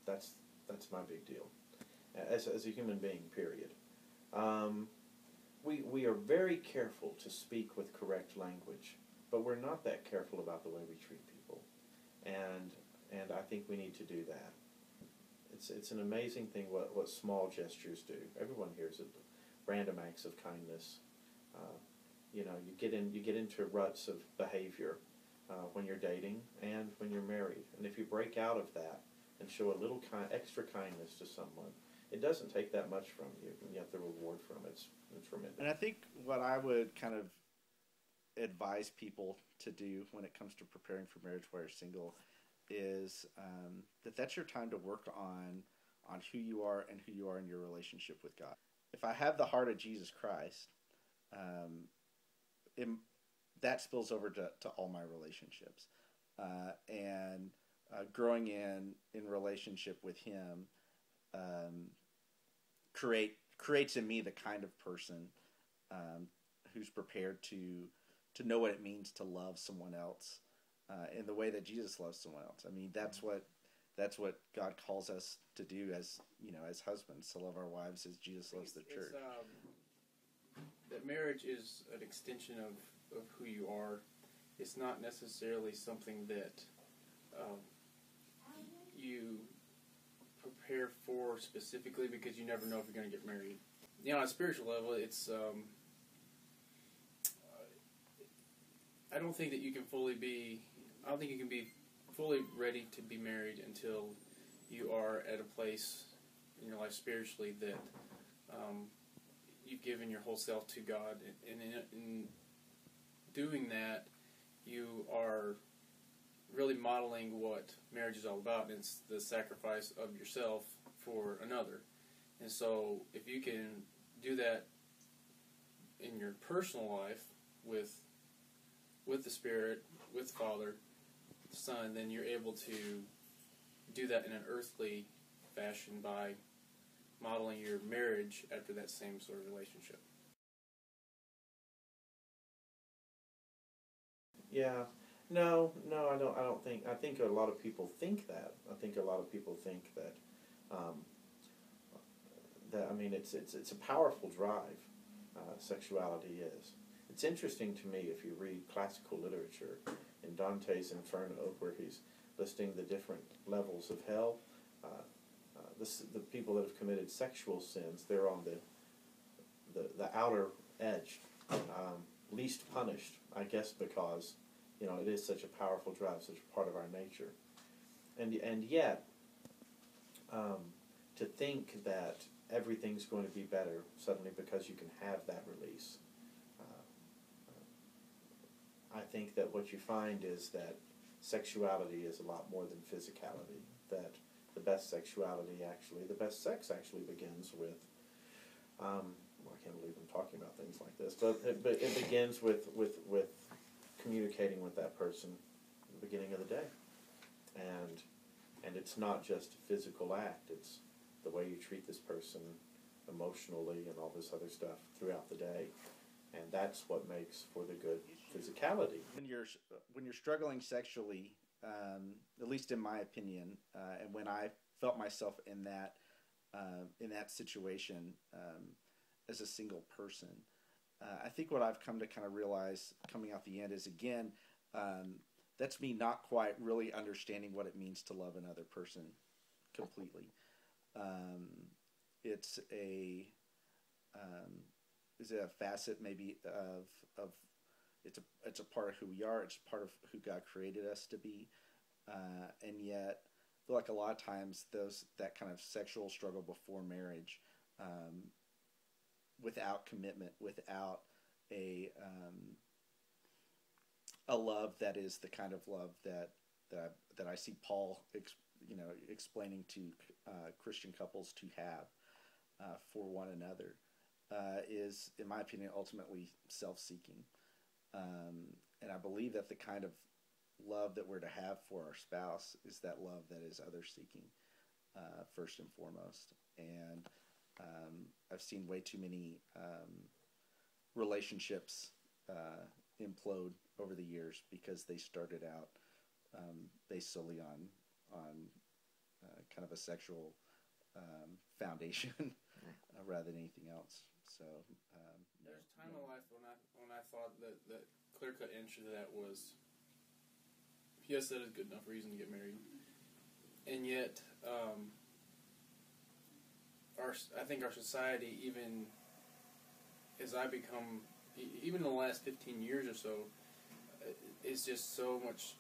That's my big deal. As a human being, period. We are very careful to speak with correct language, but we're not that careful about the way we treat people, and I think we need to do that. It's an amazing thing what small gestures do. Everyone hears it. Random acts of kindness. Uh, you get into ruts of behavior when you're dating and when you're married, and if you break out of that and show a little extra kindness to someone, it doesn't take that much from you, and yet the reward from it's tremendous. And I think what I would kind of advise people to do when it comes to preparing for marriage while you're single is that's your time to work on who you are and who you are in your relationship with God. If I have the heart of Jesus Christ, um, it, that spills over to all my relationships, and growing in relationship with Him um, creates in me the kind of person who's prepared to know what it means to love someone else in the way that Jesus loves someone else. I mean, that's what God calls us to do as as husbands, to love our wives as Jesus loves the church. That marriage is an extension of who you are. It's not necessarily something that you prepare for specifically because you never know if you're going to get married. On a spiritual level, it's I don't think you can be fully ready to be married until you are at a place in your life spiritually that you've given your whole self to God, and in doing that, you are really modeling what marriage is all about, and it's the sacrifice of yourself for another. And so if you can do that in your personal life with the Spirit, with the Father, the Son, then you're able to do that in an earthly fashion by modeling your marriage after that same sort of relationship. Yeah. No, I don't think. I think a lot of people think that. I think a lot of people think that. I mean, it's a powerful drive. Sexuality is. It's interesting to me if you read classical literature in Dante's Inferno, where he's listing the different levels of hell. The people that have committed sexual sins, they're on the outer edge, least punished, I guess, because it is such a powerful drive, such a part of our nature, and yet to think that everything's going to be better suddenly because you can have that release. I think that what you find is that sexuality is a lot more than physicality. That the best sex actually begins with. I can't believe I'm talking about things like this, but it begins with communicating with that person at the beginning of the day, and it's not just a physical act. It's the way you treat this person emotionally and all this other stuff throughout the day. And that's what makes for the good physicality. When you're struggling sexually, at least in my opinion, and when I felt myself in that situation as a single person, I think what I've come to kind of realize coming out the end is, again, that's me not quite really understanding what it means to love another person completely. It's a is a facet maybe of it's a part of who we are. It's part of who God created us to be, and yet I feel like a lot of times that kind of sexual struggle before marriage, without commitment, without a love that is the kind of love that I see Paul explaining to Christian couples to have for one another, is, in my opinion, ultimately self-seeking. And I believe that the kind of love that we're to have for our spouse is that love that is other-seeking, first and foremost. And I've seen way too many relationships implode over the years because they started out based solely on kind of a sexual foundation rather than anything else. So there's a time in life when I thought that the clear-cut answer to that was yes, that is good enough reason to get married, and yet I think our society, even as I become, even in the last 15 years or so, is just so much,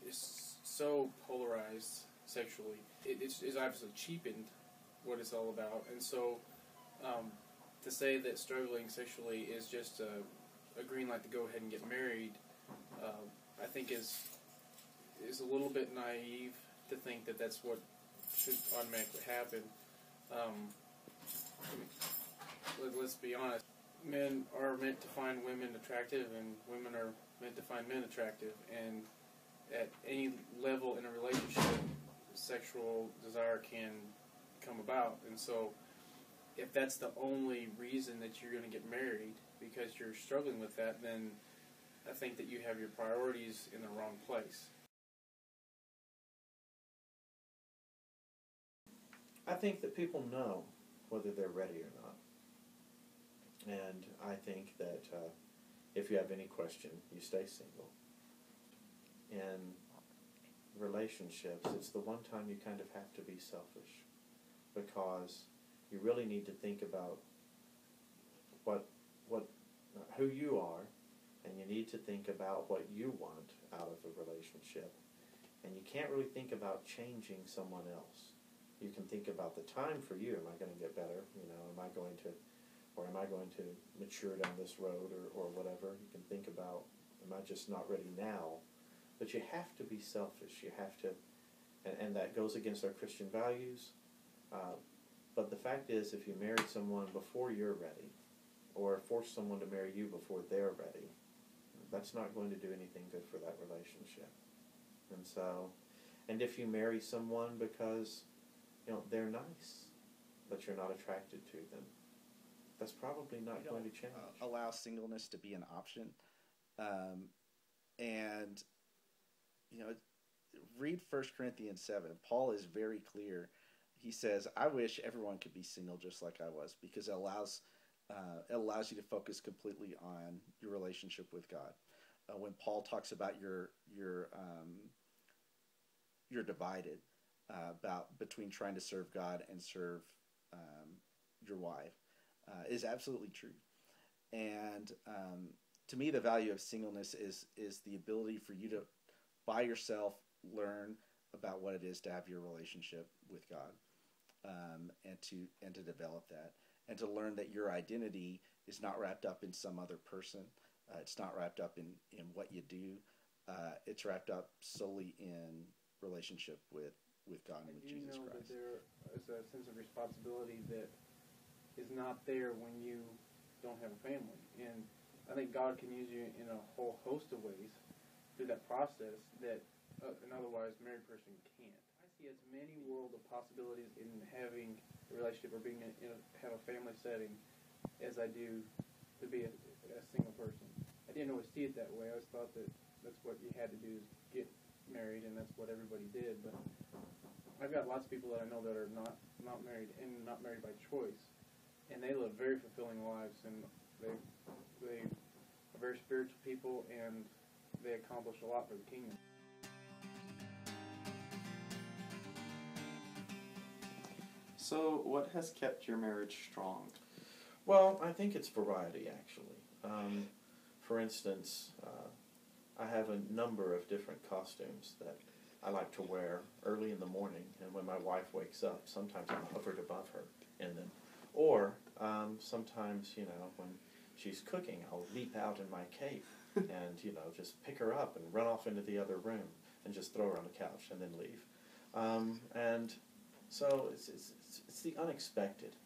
it's so polarized sexually. It's obviously cheapened what it's all about, and so to say that struggling sexually is just a green light to go ahead and get married, I think is a little bit naive to think that that's what should automatically happen. Let's be honest. Men are meant to find women attractive, and women are meant to find men attractive. And at any level in a relationship, sexual desire can come about. And so, if that's the only reason that you're going to get married, because you're struggling with that, then I think that you have your priorities in the wrong place. I think that people know whether they're ready or not. And I think that if you have any question, you stay single. In relationships, it's the one time you kind of have to be selfish, because you really need to think about who you are, and you need to think about what you want out of a relationship. And you can't really think about changing someone else. You can think about the time for you. Am I going to get better? Am I going to mature down this road or whatever? You can think about, am I just not ready now? But you have to be selfish. You have to, and that goes against our Christian values. But the fact is, if you marry someone before you're ready, or force someone to marry you before they're ready, that's not going to do anything good for that relationship. And if you marry someone because they're nice, but you're not attracted to them, that's probably not going to change. Allow singleness to be an option, and read 1 Corinthians 7. Paul is very clear. He says, "I wish everyone could be single just like I was," because it allows you to focus completely on your relationship with God. When Paul talks about you're divided about between trying to serve God and serve your wife, is absolutely true. And to me, the value of singleness is the ability for you to, by yourself, learn about what it is to have your relationship with God, and to develop that, and to learn that your identity is not wrapped up in some other person. It's not wrapped up in what you do. It's wrapped up solely in relationship with God and with Jesus Christ. I do know that there is a sense of responsibility that is not there when you don't have a family. And I think God can use you in a whole host of ways through that process that an otherwise married person can't. I see as many world of possibilities in having a relationship or have a family setting as I do to be a single person. I didn't always see it that way. I always thought that that's what you had to do is get married, and that's what everybody did. But I've got lots of people that I know that are not married and not married by choice, and they live very fulfilling lives, and they are very spiritual people, and they accomplish a lot for the kingdom. So, what has kept your marriage strong? Well, I think it's variety, actually. For instance, I have a number of different costumes that I like to wear early in the morning, and when my wife wakes up, sometimes I'm hovered above her in them. Or sometimes, when she's cooking, I'll leap out in my cape and, just pick her up and run off into the other room and just throw her on the couch and then leave. And so it's the unexpected.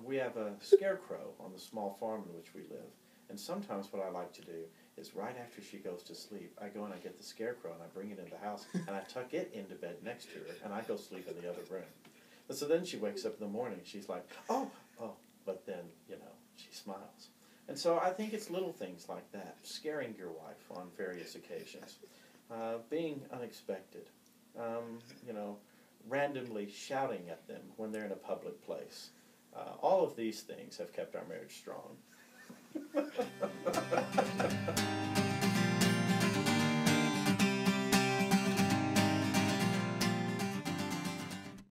We have a scarecrow on the small farm in which we live, and sometimes what I like to do is right after she goes to sleep, I go and I get the scarecrow and I bring it into the house and I tuck it into bed next to her and I go sleep in the other room. And so then she wakes up in the morning, she's like, oh, but then, she smiles. And so I think it's little things like that, scaring your wife on various occasions, being unexpected, randomly shouting at them when they're in a public place. All of these things have kept our marriage strong.